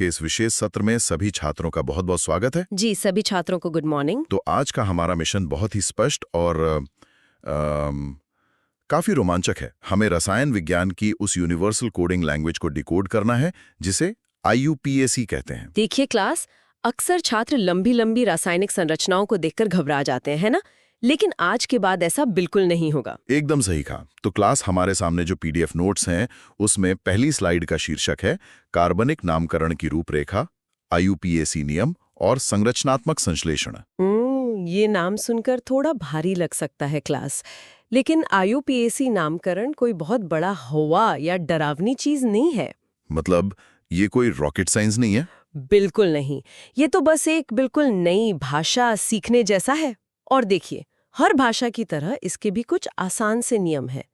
के इस विशेष सत्र में सभी छात्रों का बहुत बहुत स्वागत है। जी, सभी छात्रों को गुड मॉर्निंग। तो आज का हमारा मिशन बहुत ही स्पष्ट और काफी रोमांचक है। हमें रसायन विज्ञान की उस यूनिवर्सल कोडिंग लैंग्वेज को डिकोड करना है जिसे IUPAC कहते हैं। देखिए क्लास, अक्सर छात्र लंबी लंबी रासायनिक संरचनाओं को देखकर घबरा जाते हैं, है ना? लेकिन आज के बाद ऐसा बिल्कुल नहीं होगा। एकदम सही कहा। तो क्लास, हमारे सामने जो PDF नोट्स हैं उसमें पहली स्लाइड का शीर्षक है कार्बनिक नामकरण की रूपरेखा, IUPAC नियम और संरचनात्मक संश्लेषण। ये नाम सुनकर थोड़ा भारी लग सकता है क्लास, लेकिन IUPAC नामकरण कोई बहुत बड़ा हुआ या डरावनी चीज नहीं है। मतलब ये कोई रॉकेट साइंस नहीं है? बिल्कुल नहीं, ये तो बस एक बिल्कुल नई भाषा सीखने जैसा है। और देखिए, हर भाषा की तरह इसके भी कुछ आसान से नियम हैं।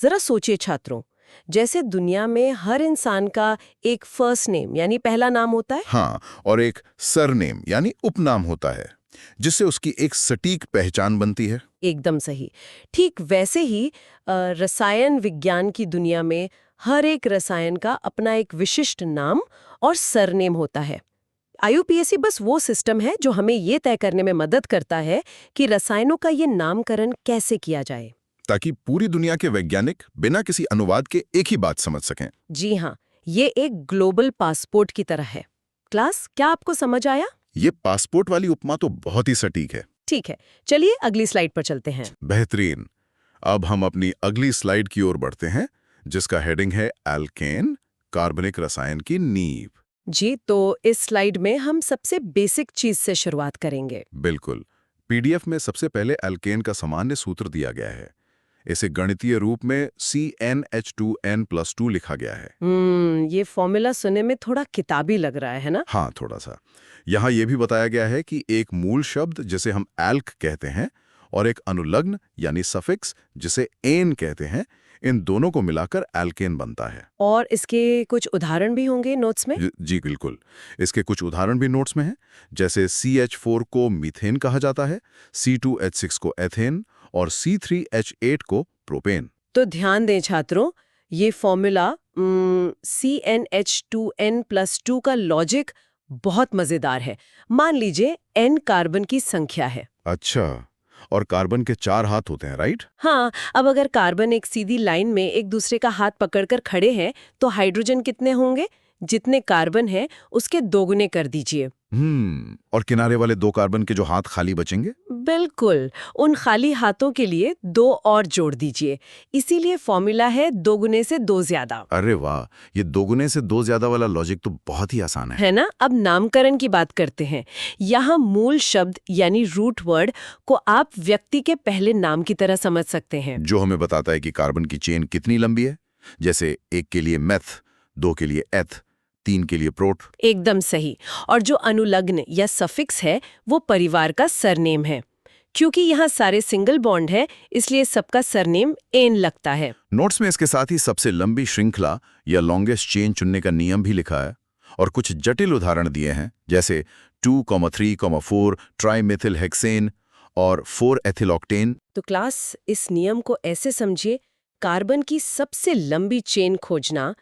जरा सोचिए छात्रों, जैसे दुनिया में हर इंसान का एक फर्स्ट नेम यानी पहला नाम होता है। हाँ, और एक सरनेम यानी उपनाम होता है जिससे उसकी एक सटीक पहचान बनती है। एकदम सही। ठीक वैसे ही रसायन विज्ञान की दुनिया में हर एक रसायन का अपना एक विशिष्ट नाम और सरनेम होता है। IUPAC बस वो सिस्टम है जो हमें ये तय करने में मदद करता है कि रसायनों का ये नामकरण कैसे किया जाए, ताकि पूरी दुनिया के वैज्ञानिक बिना किसी अनुवाद के एक ही बात समझ सकें। जी हाँ, ये एक ग्लोबल पासपोर्ट की तरह है। क्लास, क्या आपको समझ आया? ये पासपोर्ट वाली उपमा तो बहुत ही सटीक है। ठीक है, चलिए अगली स्लाइड पर चलते हैं। बेहतरीन। अब हम अपनी अगली स्लाइड की ओर बढ़ते हैं जिसका हेडिंग है एल्केन, कार्बनिक रसायन की नींव। जी, तो इस स्लाइड में हम सबसे बेसिक चीज से शुरुआत करेंगे। बिल्कुल। PDF में सबसे पहले एल्केन का सामान्य सूत्र दिया गया है। इसे गणितीय रूप में CnH2n+2 लिखा गया है। ये फॉर्मूला सुनने में थोड़ा किताबी लग रहा है ना? हाँ, थोड़ा सा। यहाँ ये भी बताया गया है कि एक मूल शब्द जिसे हम एल्क कहते हैं और एक अनुलग्न यानी सफिक्स जिसे एन कहते हैं, इन दोनों को मिलाकर एल्केन बनता है। और इसके कुछ उदाहरण भी होंगे नोट्स में? जी बिल्कुल। इसके कुछ उदाहरण भी नोट्स में हैं, जैसे CH4 को मीथेन कहा जाता है, C2H6 को एथेन और C3H8 को प्रोपेन। तो ध्यान दें छात्रों, ये फॉर्मूला CnH2n+2 का लॉजिक बहुत मजेदार है। मान लीजिए n कार्बन की संख्या है। अच्छा, और कार्बन के 4 हाथ होते हैं, राइट? हाँ, अब अगर कार्बन एक सीधी लाइन में एक दूसरे का हाथ पकड़कर खड़े हैं, तो हाइड्रोजन कितने होंगे? जितने कार्बन हैं, उसके दोगुने कर दीजिए। और किनारे वाले 2 कार्बन के जो हाथ खाली बचेंगे? बिल्कुल, उन खाली हाथों के लिए 2 और जोड़ दीजिए। इसीलिए फॉर्मूला है 2 गुने से 2 ज्यादा। अरे वाह, ये 2 गुने से 2 ज्यादा वाला लॉजिक तो बहुत ही आसान है। है ना? अब नामकरण की बात करते हैं। यहाँ मूल शब्द यानी रूट वर्ड को आप व्यक्ति के पहले नाम की तरह समझ सकते हैं, जो हमें बताता है कि कार्बन की चेन कितनी लंबी है। जैसे 1 के लिए मेथ, 2 के लिए एथ, 3 के लिए प्रोट। एकदम सही। और जो अनुलग्न या सफिक्स है, वो परिवार का सरनेम है। क्योंकि यहाँ सारे सिंगल बॉन्ड है, इसलिए सबका सरनेम एन लगता है। नोट्स में इसके साथ ही सबसे लंबी श्रृंखला या लॉन्गेस्ट चेन चुनने का नियम भी लिखा है और कुछ जटिल उदाहरण दिए हैं, जैसे 2,3,4 ट्राइमेथिल हेक्सेन और 4 एथिल ऑक्टेन। तो क्लास, इस नियम को ऐसे समझिए, कार्बन की सबसे लंबी चेन खोजना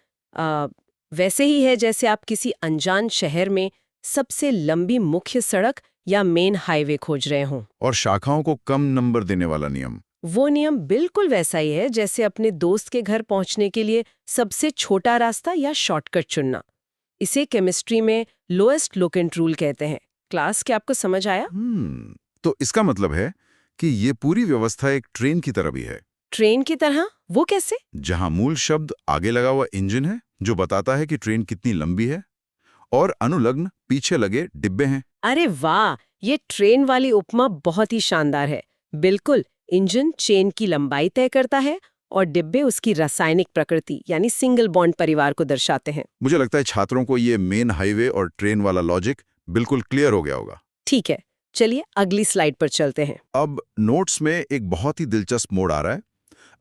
वैसे ही है जैसे आप किसी अनजान शहर में सबसे लंबी मुख्य सड़क या मेन हाईवे खोज रहे हों। और शाखाओं को कम नंबर देने वाला नियम। वो नियम बिल्कुल वैसा ही है जैसे अपने दोस्त के घर पहुंचने के लिए सबसे छोटा रास्ता या शॉर्टकट चुनना। इसे केमिस्ट्री में लोएस्ट लोकेंट रूल कहते हैं। क्लास, क्या आपको समझ आया? तो इसका मतलब है कि ये पूरी व्यवस्था एक ट्रेन की तरह भी है। ट्रेन की तरह? वो कैसे? जहां मूल शब्द आगे लगा हुआ इंजन है जो बताता है कि ट्रेन कितनी लंबी है, और अनुलग्न पीछे लगे डिब्बे हैं। अरे वाह, ये ट्रेन वाली उपमा बहुत ही शानदार है। बिल्कुल, इंजन चेन की लंबाई तय करता है और डिब्बे उसकी रासायनिक प्रकृति यानी सिंगल बॉन्ड परिवार को दर्शाते हैं। मुझे लगता है छात्रों को ये मेन हाईवे और ट्रेन वाला लॉजिक बिल्कुल क्लियर हो गया होगा। ठीक है, चलिए अगली स्लाइड पर चलते हैं। अब नोट्स में एक बहुत ही दिलचस्प मोड़ आ रहा है।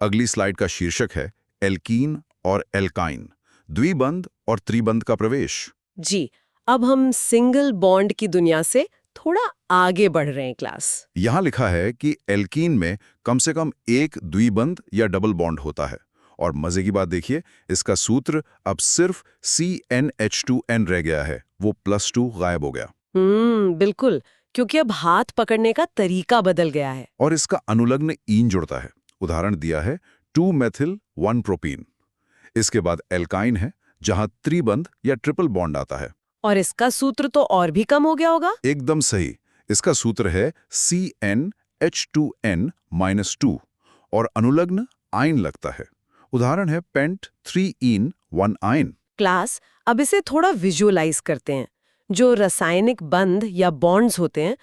अगली स्लाइड का शीर्षक है एल्कीन और एल्काइन, द्विबंध और त्रिबंध का प्रवेश। जी, अब हम सिंगल बॉन्ड की दुनिया से थोड़ा आगे बढ़ रहे हैं क्लास। यहाँ लिखा है कि एल्कीन में कम से कम एक द्विबंध या डबल बॉन्ड होता है और मजे की बात देखिए, इसका सूत्र अब सिर्फ CnH2n रह गया है, वो +2 गायब हो गया। बिल्कुल, क्योंकि अब हाथ पकड़ने का तरीका बदल गया है। और इसका अनुलग्न ईन जुड़ता है। उदाहरण दिया है 2-मेथिल 1-प्रोपीन। इसके बाद एल्काइन है, जहां त्रिबंध या ट्रिपल बॉन्ड आता है। और इसका सूत्र तो और भी कम हो गया होगा। एकदम सही। इसका सूत्र है CnH2n-2 और अनुलग्न आयन लगता है। उदाहरण है पेंट 3-इन 1-आयन। क्लास, अब इसे थोड़ा विजुअलाइज करते हैं। जो रासायनिक बंध या बॉन्ड्स होते हैं,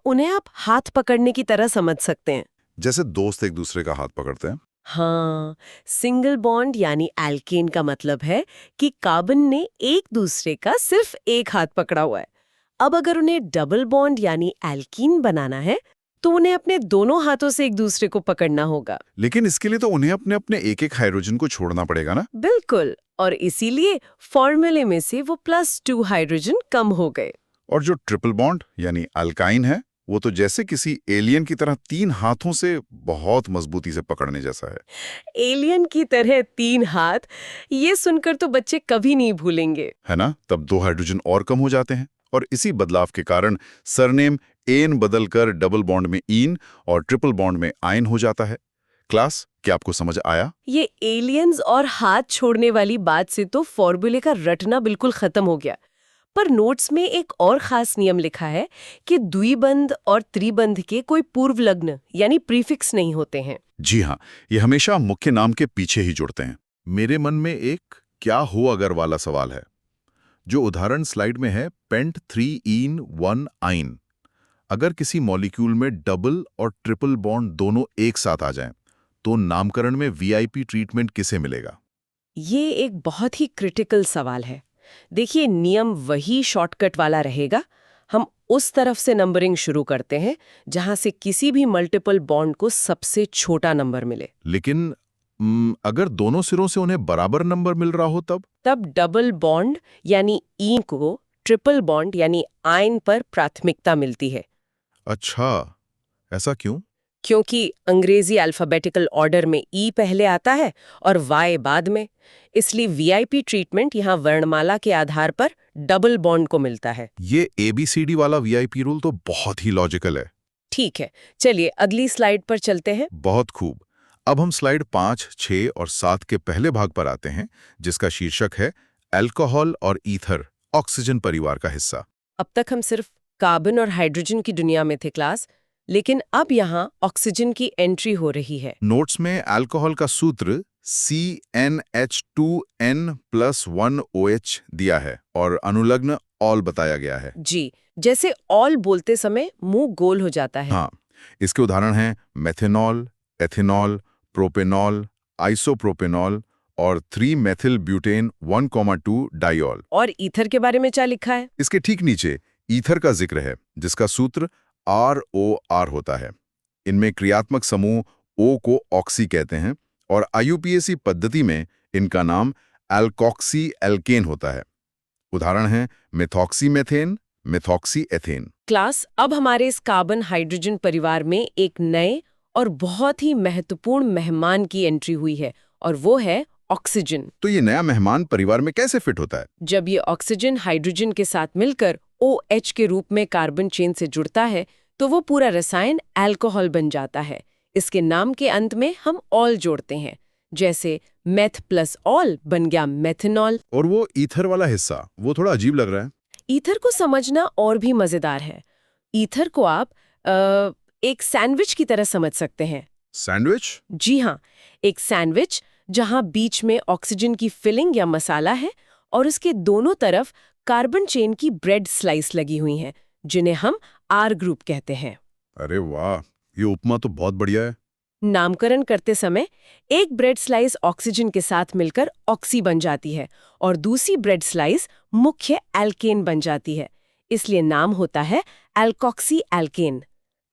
उन्हें आप हाथ पकड़ने की तरह समझ सकते हैं। जैसे दोस्त एक दूसरे का हाथ पकड़ते हैं। हाँ, सिंगल बॉन्ड यानी एल्केन का मतलब है कि कार्बन ने एक दूसरे का सिर्फ एक हाथ पकड़ा हुआ है। अब अगर उन्हें डबल बॉन्ड यानी एल्कीन बनाना है, तो उन्हें अपने दोनों हाथों से एक दूसरे को पकड़ना होगा। लेकिन इसके लिए तो उन्हें अपने अपने एक-एक हाइड्रोजन को छोड़ना पड़ेगा ना? बिल्कुल, और इसीलिए फॉर्मूले में से वो +2 हाइड्रोजन कम हो गए। और जो ट्रिपल बॉन्ड यानी अल्काइन है, वो तो जैसे किसी एलियन की तरह 3 हाथों से बहुत मजबूती से पकड़ने जैसा है। एलियन की तरह 3 हाथ, ये सुनकर तो बच्चे कभी नहीं भूलेंगे। है ना? तब 2 हाइड्रोजन और कम हो जाते हैं और इसी बदलाव के कारण सरनेम एन बदलकर डबल बॉन्ड में ईन और ट्रिपल बॉन्ड में आयन हो जाता है। क्लास, क्या आपको समझ आया? ये एलियंस और हाथ छोड़ने वाली बात से तो फॉर्मूले का रटना बिल्कुल खत्म हो गया। पर नोट्स में एक और खास नियम लिखा है कि द्विबंध और त्रिबंध के कोई पूर्वलग्न यानी प्रीफिक्स नहीं होते हैं। जी हाँ, ये हमेशा मुख्य नाम के पीछे ही जुड़ते हैं। मेरे मन में एक क्या हो अगर वाला सवाल है। जो उदाहरण स्लाइड में है पेंट 3-इन 1-आयन। अगर किसी मॉलिक्यूल में डबल और ट्रिपल बॉन्ड दोनों एक साथ आ जाएं, तो नामकरण में वीआईपी ट्रीटमेंट किसे मिलेगा? ये एक बहुत ही क्रिटिकल सवाल है। देखिए, नियम वही शॉर्टकट वाला रहेगा। हम उस तरफ से नंबरिंग शुरू करते हैं जहां से किसी भी मल्टीपल बॉन्ड को सबसे छोटा नंबर मिले। लेकिन अगर दोनों सिरों से उन्हें बराबर नंबर मिल रहा हो तब डबल बॉन्ड यानी ई को ट्रिपल बॉन्ड यानी आयन पर प्राथमिकता मिलती है। अच्छा, ऐसा क्यों? क्योंकि अंग्रेजी अल्फाबेटिकल ऑर्डर में ई पहले आता है और वाई बाद में, इसलिए वीआईपी ट्रीटमेंट यहाँ वर्णमाला के आधार पर डबल बॉन्ड को मिलता है। ये ABCD वाला वीआईपी रूल तो बहुत ही लॉजिकल है। ठीक है, चलिए अगली स्लाइड पर चलते हैं। बहुत खूब। अब हम स्लाइड 5, 6 और 7 के पहले भाग पर आते हैं, जिसका शीर्षक है अल्कोहल और ईथर, ऑक्सीजन परिवार का हिस्सा। अब तक हम सिर्फ कार्बन और हाइड्रोजन की दुनिया में थे क्लास, लेकिन अब यहाँ ऑक्सीजन की एंट्री हो रही है। नोट्स में अल्कोहल का सूत्र CnH2n+1OH दिया है और अनुलग्न ऑल बताया गया है। जी, जैसे ऑल बोलते समय मुंह गोल हो जाता है। हाँ, इसके उदाहरण हैं मेथेनॉल, एथेनॉल, प्रोपेनॉल, आइसोप्रोपेनॉल और 3-मेथिल ब्यूटेन 1,2 डाइऑल। और ईथर के बारे में क्या लिखा है? इसके ठीक नीचे ईथर का जिक्र है, जिसका सूत्र ROR होता है। इनमें क्रियात्मक समूह O को ऑक्सी कहते हैं और IUPAC पद्धति में इनका नाम एल्कोक्सी एल्केन होता है। उदाहरण हैं methoxy methane, methoxy ethane. Class, अब हमारे इस कार्बन हाइड्रोजन परिवार में एक नए और बहुत ही महत्वपूर्ण मेहमान की एंट्री हुई है, और वो है ऑक्सीजन। तो ये नया मेहमान परिवार में कैसे फिट होता है? जब ये ऑक्सीजन हाइड्रोजन के साथ मिलकर OH के रूप में कार्बन चेन से जुड़ता है, तो वो पूरा रसायन अल्कोहल बन जाता है। इसके नाम के अंत में हम ऑल जोड़ते हैं, जैसे मेथ प्लस ऑल बन गया मेथेनॉल। और वो ईथर वाला हिस्सा, वो थोड़ा अजीब लग रहा है। ईथर को समझना और भी मजेदार है। ईथर को आप एक सैंडविच की तरह समझ सकते हैं। सैंडविच? जी हाँ, एक सैंडविच जहां बीच में ऑक्सीजन की फिलिंग या मसाला है और उसके दोनों तरफ कार्बन चेन की ब्रेड स्लाइस लगी हुई हैं, जिन्हें हम R ग्रुप कहते हैं। अरे वाह, ये उपमा तो बहुत बढ़िया है। नामकरण करते समय एक ब्रेड स्लाइस ऑक्सीजन के साथ मिलकर ऑक्सी बन जाती है और दूसरी ब्रेड स्लाइस मुख्य एल्केन बन जाती है, इसलिए नाम होता है एल्कोक्सी एल्केन।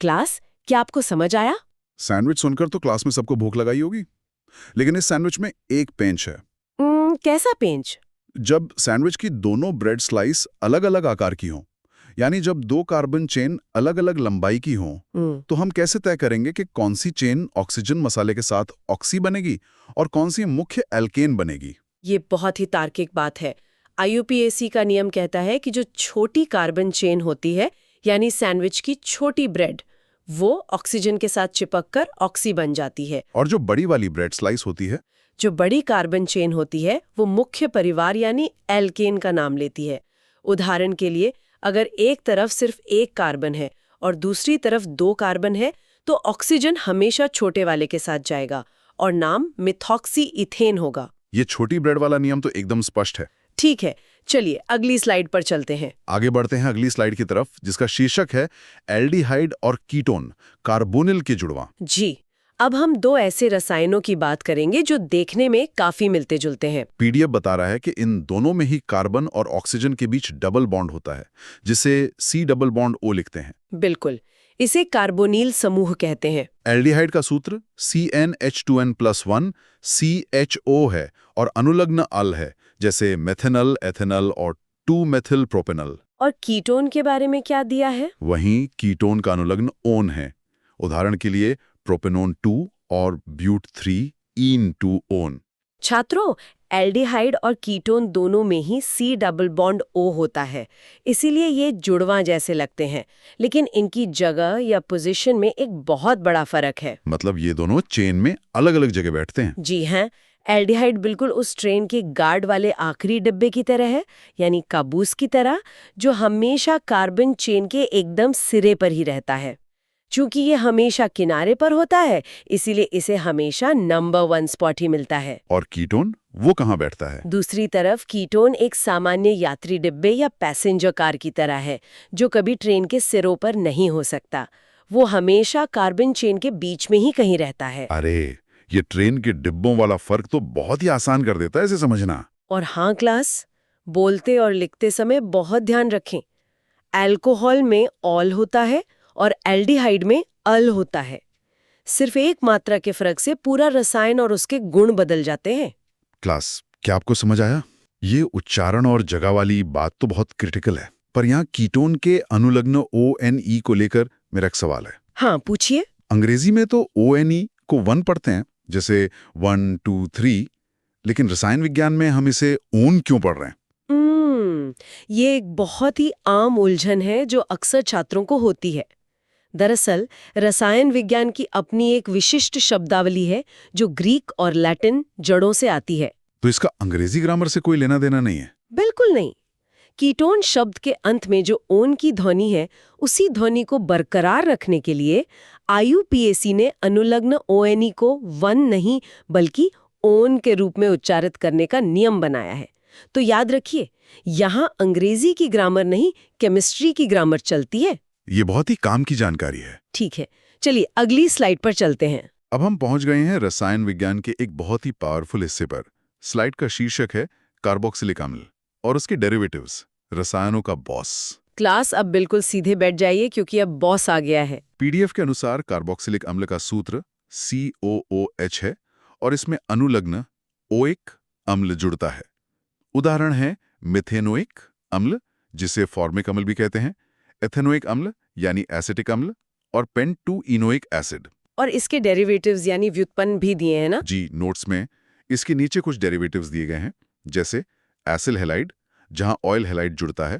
क्लास, क्या आपको समझ आया? सैंडविच सुनकर तो क्लास में सबको भूख लगाई होगी, लेकिन इस सैंडविच में एक पेंच है। कैसा पेंच? जब सैंडविच की दोनों ब्रेड स्लाइस अलग-अलग आकार की हों, यानी जब दो कार्बन चेन अलग-अलग लंबाई की हों, तो हम कैसे तय करेंगे कि कौन सी चेन ऑक्सीजन मसाले के साथ ऑक्सी बनेगी और कौन सी मुख्य एल्केन बनेगी? ये बहुत ही तार्किक बात है। IUPAC का नियम कहता है कि जो छोटी कार्बन चेन होती है, यानी सैंडविच की छोटी ब्रेड, वो ऑक्सीजन के साथ चिपककर ऑक्सी बन जाती है। और जो बड़ी वाली ब्रेड स्लाइस होती है, जो बड़ी कार्बन चेन होती है, वो मुख्य परिवार यानी एल्केन का नाम लेती है। उदाहरण के लिए, अगर एक तरफ सिर्फ एक कार्बन है और दूसरी तरफ 2 कार्बन है, तो ऑक्सीजन हमेशा छोटे वाले के साथ जाएगा और नाम मिथॉक्सी इथेन होगा। ये छोटी ब्रेड वाला नियम तो एकदम स्पष्ट है। ठीक है, चलिए अगली स्लाइड पर चलते हैं। आगे बढ़ते हैं अगली स्लाइड की तरफ, जिसका शीर्षक है एल्डिहाइड और कीटोन, कार्बोनिल के जुड़वां। जी, अब हम 2 ऐसे रसायनों की बात करेंगे जो देखने में काफी मिलते जुलते हैं। पीडीएफ बता रहा है कि इन दोनों में ही कार्बन और ऑक्सीजन के बीच डबल बॉन्ड होता है, जिसे C डबल बॉन्ड O लिखते हैं। बिल्कुल, इसे कार्बोनिल समूह कहते हैं। एल्डिहाइड का सूत्र CnH2n+1 CHO है और अनुलग्न अल है, जैसे मेथेनल, एथेनल और 2-मेथिल प्रोपेनल। और कीटोन के बारे में क्या दिया है? वहीं कीटोन का अनुलग्न ओन है। उदाहरण के लिए प्रोपेनोन 2 और ब्यूट 3 इन 2 ओन। छात्रों, एल्डिहाइड और कीटोन दोनों में ही C डबल बॉन्ड O होता है, इसीलिए ये जुड़वां जैसे लगते हैं, लेकिन इनकी जगह या पोजीशन में एक बहुत बड़ा फर्क है। मतलब ये दोनों चेन में अलग-अलग जगह बैठते हैं। जी हाँ, एल्डिहाइड बिल्कुल उस ट्रेन के गार्ड वाले आखिरी डिब्बे की तरह है, यानी काबूस की तरह, जो हमेशा कार्बन चेन के एकदम सिरे पर ही रहता है। चूंकि ये हमेशा किनारे पर होता है, इसीलिए इसे हमेशा नंबर 1 स्पॉट ही मिलता है। और कीटोन वो कहाँ बैठता है? दूसरी तरफ कीटोन एक सामान्य यात्री डिब्बे या पैसेंजर कार की तरह है, जो कभी ट्रेन के सिरों पर नहीं हो सकता। वो हमेशा कार्बन चेन के बीच में ही कहीं रहता है। अरे, ये ट्रेन के डिब्बों वाला फर्क तो बहुत ही आसान कर देता है इसे समझना। और हाँ क्लास, बोलते और लिखते समय बहुत ध्यान रखें। अल्कोहल में ऑल होता है और एल्डिहाइड में अल होता है। सिर्फ एक मात्रा के फर्क से पूरा रसायन और उसके गुण बदल जाते हैं। क्लास, क्या आपको समझ आया? ये उच्चारण और जगह वाली बात तो बहुत क्रिटिकल है, पर यहाँ कीटोन के अनुलग्न ONE को लेकर मेरा एक सवाल है। हाँ, पूछिए। अंग्रेजी में तो ONE को 1 पढ़ते हैं, जैसे 1, 2, 3, लेकिन रसायन विज्ञान में हम इसे ओन क्यों पढ़ रहे हैं? ये एक बहुत ही आम उलझन है जो अक्सर छात्रों को होती है। दरअसल रसायन विज्ञान की अपनी एक विशिष्ट शब्दावली है जो ग्रीक और लैटिन जड़ों से आती है। तो इसका अंग्रेजी ग्रामर से कोई लेना देना नहीं है? बिल्कुल नहीं। कीटोन शब्द के अंत में जो ओन की ध्वनि है, उसी ध्वनि को बरकरार रखने के लिए IUPAC ने अनुलग्न ONE को 1 नहीं बल्कि ओन के रूप में उच्चारित करने का नियम बनाया है। तो याद रखिए, यहाँ अंग्रेजी की ग्रामर नहीं, केमिस्ट्री की ग्रामर चलती है। ये बहुत ही काम की जानकारी है। ठीक है, चलिए अगली स्लाइड पर चलते हैं। अब हम पहुंच गए हैं रसायन विज्ञान के एक बहुत ही पावरफुल हिस्से पर। स्लाइड का शीर्षक है कार्बोक्सिलिक अम्ल और उसके डेरिवेटिव्स, रसायनों का बॉस। क्लास, अब बिल्कुल सीधे बैठ जाइए क्योंकि अब बॉस आ गया है। पीडीएफ के अनुसार कार्बोक्सिलिक अम्ल का सूत्र COOH है और इसमें अनुलग्न ओइक अम्ल जुड़ता है। उदाहरण है मिथेनोइक अम्ल, जिसे फॉर्मिक अम्ल भी कहते हैं, एथेनोइक अम्ल यानी एसिटिक अम्ल, और पेंट-2-इनोइक एसिड। और इसके डेरिवेटिव्स यानी व्युत्पन्न भी दिए हैं ना? जी, नोट्स में इसके नीचे कुछ डेरिवेटिव्स दिए गए हैं, जैसे एसिल हैलाइड जहां ऑयल हैलाइड जुड़ता है,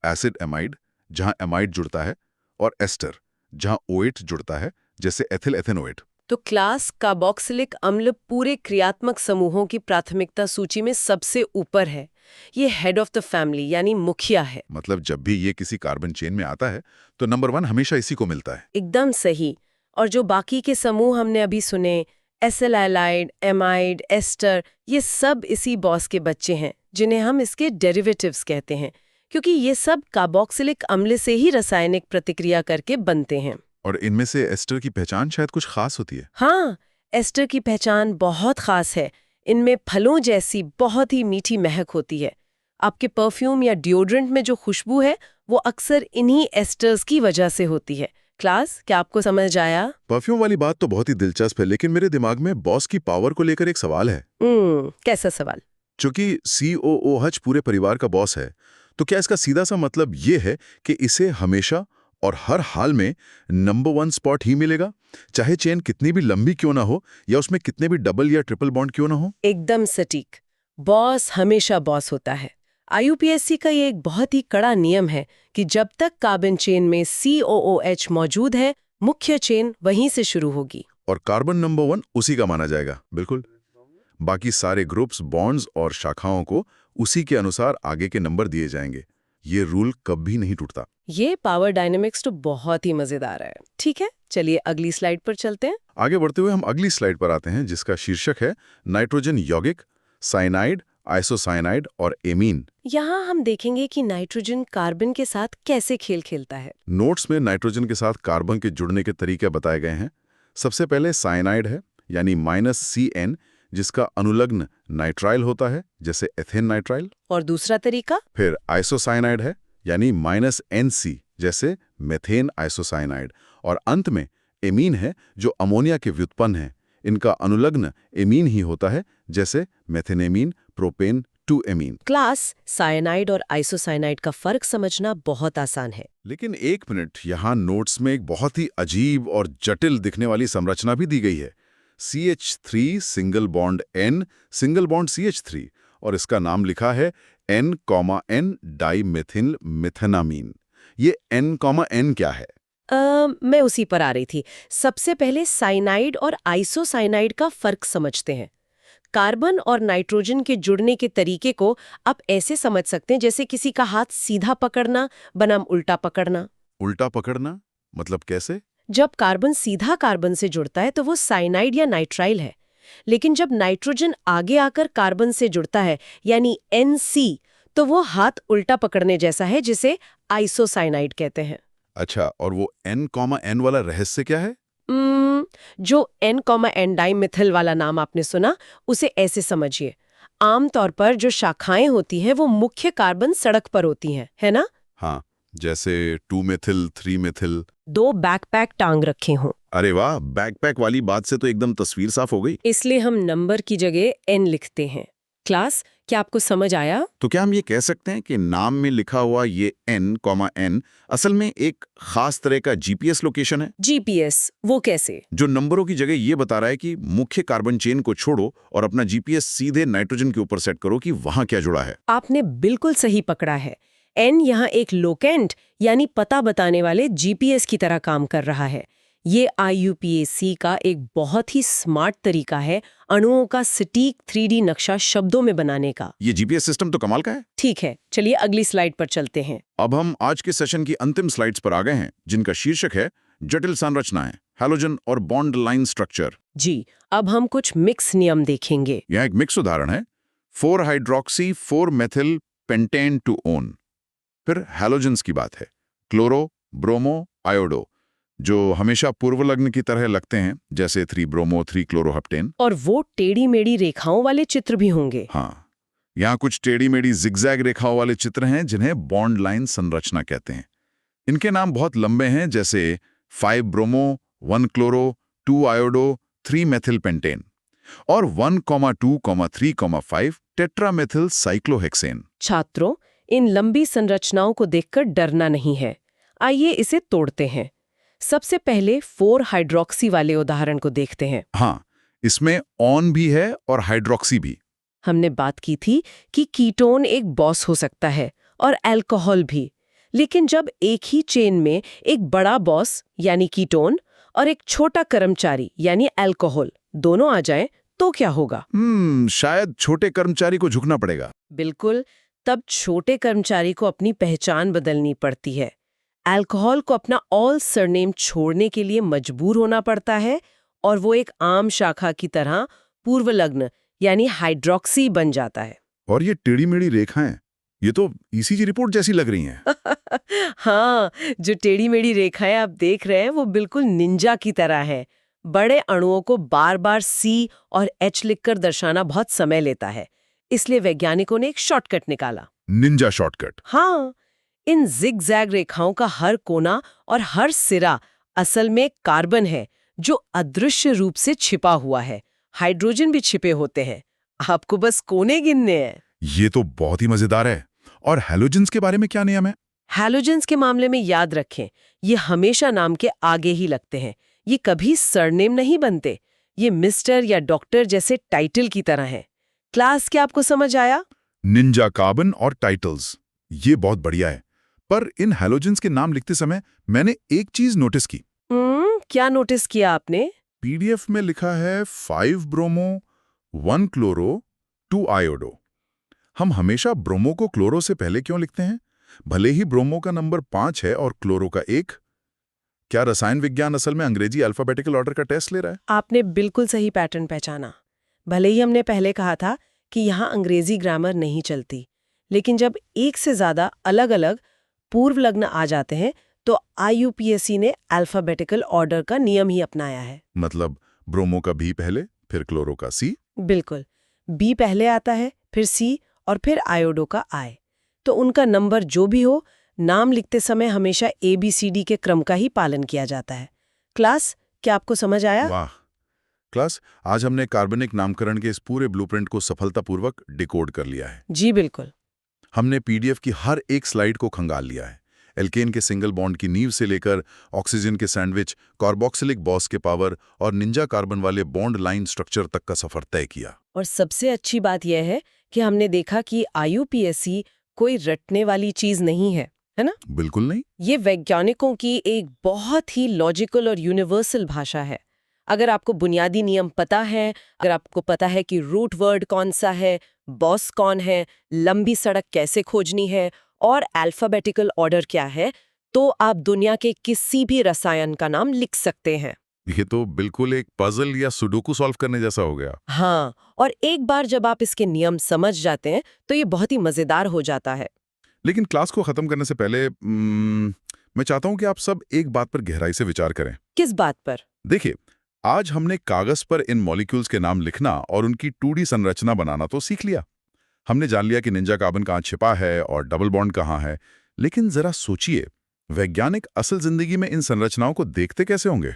एसिड एमाइड जहां एमाइड जुड़ता है, और एस्टर जहां ओएट जुड़ता है, जैसे एथिल एथेनोएट। तो क्लास, कार्बोक्सिलिक अम्ल पूरे क्रियात्मक समूहों की प्राथमिकता सूची में सबसे ऊपर है। ये हेड ऑफ द फैमिली यानी मुखिया है। मतलब जब भी ये किसी कार्बन चेन में आता है तो नंबर 1 हमेशा इसी को मिलता है। एकदम सही। और जो बाकी के समूह हमने अभी सुने, एसिल हैलाइड, एमाइड, एस्टर, ये सब इसी बॉस के बच्चे हैं, जिन्हें हम इसके डेरिवेटिव्स कहते हैं, क्योंकि ये सब कार्बोक्सिलिक अम्ल से ही रासायनिक प्रतिक्रिया करके बनते हैं। और इनमें से एस्टर की पहचान शायद कुछ खास होती है। हाँ, एस्टर की पहचान बहुत खास है। इनमें फलों जैसी बहुत ही मीठी महक होती है। आपके परफ्यूम या डिओड्रेंट में जो खुशबू है, वो अक्सर इन्हीं एस्टर्स की वजह से होती है। क्लास, क्या आपको समझ आया? परफ्यूम वाली बात तो बहुत ही दिलचस्प है, लेकिन मेरे दिमाग में बॉस की पावर को लेकर एक सवाल है। कैसा सवाल? चूंकि COOH पूरे परिवार का बॉस है, तो क्या इसका सीधा सा मतलब ये है कि इसे हमेशा और हर हाल में नंबर 1 स्पॉट ही मिलेगा, चाहे चेन कितनी भी लंबी क्यों ना हो या उसमें कितने भी डबल या ट्रिपल बॉन्ड क्यों ना हो? एकदम सटीक। बॉस हमेशा बॉस होता है। आईयूपीएसी का ये एक बहुत ही कड़ा नियम है कि जब तक कार्बन चेन में COOH मौजूद है, मुख्य चेन वहीं से शुरू होगी। और कार्बन नंबर 1 उसी का माना जाएगा। बिल्कुल। बाकी सारे ग्रुप्स, बॉन्ड्स और शाखाओं को उसी के अनुसार आगे के नंबर दिए जाएंगे। ये रूल कभी नहीं टूटता। ये पावर डायनेमिक्स तो बहुत ही मजेदार है। ठीक है, चलिए अगली स्लाइड पर चलते हैं। आगे बढ़ते हुए हम अगली स्लाइड पर आते हैं, जिसका शीर्षक है नाइट्रोजन यौगिक, साइनाइड, आइसोसाइनाइड और एमीन। यहाँ हम देखेंगे कि नाइट्रोजन कार्बन के साथ कैसे खेल खेलता है। नोट्स में नाइट्रोजन के साथ कार्बन के जुड़ने के तरीके बताए गए हैं। सबसे पहले साइनाइड है, यानी -CN, जिसका अनुलग्न नाइट्राइल होता है, जैसे एथेन नाइट्राइल। और दूसरा तरीका? फिर आइसोसाइनाइड है, यानी -NC, जैसे मेथेन आइसोसाइनाइड। और अंत में एमीन है, जो अमोनिया के व्युत्पन्न है। इनका अनुलग्न एमीन ही होता है, जैसे मेथेनेमीन, प्रोपेन 2 एमीन। क्लास, साइनाइड और आइसोसाइनाइड का फर्क समझना बहुत आसान है। लेकिन एक मिनट, यहाँ नोट्स में एक बहुत ही अजीब और जटिल दिखने वाली संरचना भी दी गई है। CH3 single bond N single bond CH3, और इसका नाम लिखा है N,N डाइमेथिल मिथेनामीन। ये N,N क्या है? मैं उसी पर आ रही थी। सबसे पहले साइनाइड और आइसोसाइनाइड का फर्क समझते हैं। कार्बन और नाइट्रोजन के जुड़ने के तरीके को आप ऐसे समझ सकते हैं जैसे किसी का हाथ सीधा पकड़ना बनाम उल्टा पकड़ना। उल्टा पकड़ना मतलब कैसे? जब कार्बन सीधा कार्बन से जुड़ता है तो वो साइनाइड या नाइट्राइल है, लेकिन जब नाइट्रोजन आगे आकर कार्बन से जुड़ता है यानी NC, तो वो हाथ उल्टा पकड़ने जैसा है, जिसे आइसोसाइनाइड कहते हैं। अच्छा, और वो N,N वाला रहस्य क्या है? जो N,N डाइमिथिल वाला नाम आपने सुना, उसे ऐसे समझिए। आमतौर पर जो शाखाएं होती हैं वो मुख्य कार्बन सड़क पर होती हैं, है ना? हाँ, जैसे 2 मेथिल, 3 मेथिल। 2 बैकपैक टांग रखे हों। अरे वाह, बैकपैक वाली बात से तो एकदम तस्वीर साफ हो गई। इसलिए हम नंबर की जगह N लिखते हैं। क्लास, क्या आपको समझ आया? तो क्या हम ये कह सकते हैं कि नाम में लिखा हुआ ये N,N असल में एक खास तरह का GPS लोकेशन है? GPS, वो कैसे? जो नंबरों की जगह ये बता रहा है कि मुख्य कार्बन चेन को छोड़ो और अपना GPS सीधे नाइट्रोजन के ऊपर सेट करो कि वहां क्या जुड़ा है। आपने बिल्कुल सही पकड़ा है। N यहाँ एक लोकेंट यानी पता बताने वाले GPS की तरह काम कर रहा है। ये IUPAC का एक बहुत ही स्मार्ट तरीका है अणुओं का सटीक 3D नक्शा शब्दों में बनाने का। ये GPS सिस्टम तो कमाल का है। ठीक है, चलिए अगली स्लाइड पर चलते हैं। अब हम आज के सेशन की अंतिम स्लाइड्स पर आ गए हैं, जिनका शीर्षक है जटिल संरचनाएं, हैलोजन और बॉन्ड लाइन स्ट्रक्चर। जी, अब हम कुछ मिक्स नियम देखेंगे। यह एक मिक्स उदाहरण है, 4 hydroxy 4 methyl pentane two own. फिर हैलोजन्स की बात है, क्लोरो, ब्रोमो, आयोडो, जो हमेशा पूर्वलग्न की तरह लगते हैं, जैसे 3 ब्रोमो 3 क्लोरोहप्टेन। और वो टेढ़ी मेढ़ी रेखाओं वाले चित्र भी होंगे। हाँ, यहाँ कुछ टेढ़ी मेढ़ी जिगजैग रेखाओं वाले चित्र हैं, जिन्हें बॉन्ड लाइन संरचना कहते हैं। इनके नाम बहुत लंबे हैं, जैसे 5 bromo 1 chloro 2 iodo 3 methyl pentane और 1,2,3,5 टेट्रामेथिल साइक्लोहेक्सेन। छात्रों, इन लंबी संरचनाओं को देखकर डरना नहीं है। आइए इसे तोड़ते हैं। सबसे पहले 4 हाइड्रोक्सी वाले उदाहरण को देखते हैं। हाँ, इसमें ऑन भी है और हाइड्रोक्सी भी। हमने बात की थी कि कीटोन एक बॉस हो सकता है और अल्कोहल भी, लेकिन जब एक ही चेन में एक बड़ा बॉस यानी कीटोन और एक छोटा कर्मचारी यानी अल्कोहल दोनों आ जाएं, तो क्या होगा? शायद छोटे कर्मचारी को झुकना पड़ेगा। बिल्कुल, तब छोटे कर्मचारी को अपनी पहचान बदलनी पड़ती है। अल्कोहल को अपना ऑल सरनेम छोड़ने के लिए मजबूर होना पड़ता है और वो एक आम शाखा की तरह पूर्वलग्न यानी हाइड्रोक्सी बन जाता है। और ये टेढ़ी मेढ़ी रेखाएं, ये तो ECG रिपोर्ट जैसी लग रही हैं। हाँ, जो टेढ़ी मेढ़ी रेखाएं आप देख रहे हैं वो बिल्कुल निंजा की तरह है। बड़े अणुओं को बार बार C और H लिखकर दर्शाना बहुत समय लेता है, इसलिए वैज्ञानिकों ने एक शॉर्टकट निकाला। Ninja shortcut. हाँ, इन जिग-जैग रेखाओं का हर कोना और हर सिरा असल में कार्बन है, जो अदृश्य रूप से छिपा हुआ है। हाइड्रोजन भी छिपे होते हैं, आपको बस कोने गिनने हैं। ये तो बहुत ही मजेदार है। और हैलोजेंस के बारे में क्या नियम है? हैलोजेंस के मामले में याद रखें, ये हमेशा नाम के आगे ही लगते हैं। ये कभी सरनेम नहीं बनते। ये मिस्टर या डॉक्टर जैसे टाइटल की तरह हैं। क्लास, क्या आपको समझ आया? निंजा कार्बन और टाइटल्स, ये बहुत बढ़िया है। पर इन हैलोजेंस के नाम लिखते समय मैंने एक चीज नोटिस की। क्या नोटिस किया आपने? पीडीएफ में लिखा है 5 ब्रोमो 1 क्लोरो 2 आयोडो। हम हमेशा ब्रोमो को क्लोरो से पहले क्यों लिखते हैं, भले ही ब्रोमो का नंबर 5 है और क्लोरो का 1? क्या रसायन विज्ञान असल में अंग्रेजी अल्फाबेटिकल ऑर्डर का टेस्ट ले रहा है? आपने बिल्कुल सही पैटर्न पहचाना। भले ही हमने पहले कहा था कि यहाँ अंग्रेजी ग्रामर नहीं चलती, लेकिन जब एक से ज्यादा अलग-अलग पूर्व लग्न आ जाते हैं तो IUPAC ने अल्फाबेटिकल ऑर्डर का नियम ही अपनाया है। मतलब ब्रोमो का बी पहले, फिर क्लोरो का सी? बिल्कुल, बी पहले आता है, फिर सी और फिर आयोडो का आई। तो उनका नंबर जो भी हो, नाम लिखते समय हमेशा ABCD के क्रम का ही पालन किया जाता है। क्लास, क्या आपको समझ आया? वाह क्लास, आज हमने कार्बनिक नामकरण के इस पूरे ब्लूप्रिंट को सफलतापूर्वक डिकोड कर लिया है। जी बिल्कुल। हमने पीडीएफ की हर एक स्लाइड को खंगाल लिया है। एल्केन के सिंगल बॉन्ड की नींव से लेकर ऑक्सीजन के सैंडविच, कार्बोक्सिलिक बॉस के पावर और निंजा कार्बन वाले बॉन्ड लाइन स्ट्रक्चर तक का सफर तय किया। और सबसे अच्छी बात यह है कि हमने देखा कि IUPAC कोई रटने वाली चीज नहीं है ना? बिल्कुल नहीं। ये वैज्ञानिकों की एक बहुत ही लॉजिकल और यूनिवर्सल भाषा है। अगर आपको बुनियादी नियम पता है, अगर आपको पता है कि रूट वर्ड कौन सा है, बॉस कौन है, लंबी सड़क कैसे खोजनी है और अल्फाबेटिकल ऑर्डर क्या है, तो आप दुनिया के किसी भी रसायन का नाम लिख सकते हैं। ये तो बिल्कुल एक पजल या सुडोकू सॉल्व करने जैसा हो गया। हाँ, और एक बार जब आप इसके नियम समझ जाते हैं तो ये बहुत ही मजेदार हो जाता है। लेकिन क्लास को खत्म करने से पहले मैं चाहता हूं कि आप सब एक बात पर गहराई से विचार करें। किस बात पर? देखिए, आज हमने कागज पर इन मॉलिक्यूल्स के नाम लिखना और उनकी 2D संरचना बनाना तो सीख लिया। हमने जान लिया कि निंजा कार्बन कहाँ छिपा है और डबल बॉन्ड कहाँ है। लेकिन जरा सोचिए, वैज्ञानिक असल जिंदगी में इन संरचनाओं को देखते कैसे होंगे?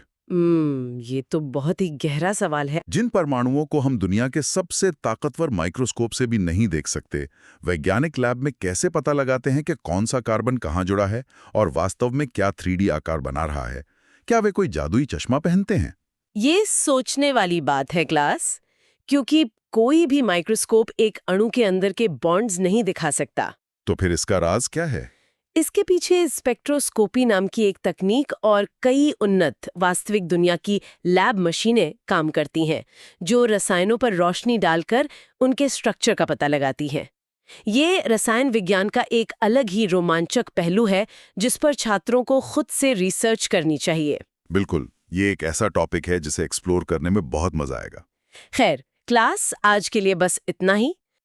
ये तो बहुत ही गहरा सवाल है। जिन परमाणुओं को हम दुनिया के सबसे ताकतवर माइक्रोस्कोप से भी नहीं देख सकते, वैज्ञानिक लैब में कैसे पता लगाते हैं कि कौन सा कार्बन कहाँ जुड़ा है और वास्तव में क्या 3D आकार बना रहा है? क्या वे कोई जादुई चश्मा पहनते हैं? ये सोचने वाली बात है क्लास, क्योंकि कोई भी माइक्रोस्कोप एक अणु के अंदर के बॉन्ड्स नहीं दिखा सकता। तो फिर इसका राज क्या है? इसके पीछे स्पेक्ट्रोस्कोपी नाम की एक तकनीक और कई उन्नत वास्तविक दुनिया की लैब मशीनें काम करती हैं, जो रसायनों पर रोशनी डालकर उनके स्ट्रक्चर का पता लगाती हैं। ये रसायन विज्ञान का एक अलग ही रोमांचक पहलू है, जिस पर छात्रों को खुद से रिसर्च करनी चाहिए। बिल्कुल, ये एक ऐसा टॉपिक है जिसे एक्सप्लोर करने में बहुत मजा आएगा। खैर क्लास, आज के लिए बस इतना ही।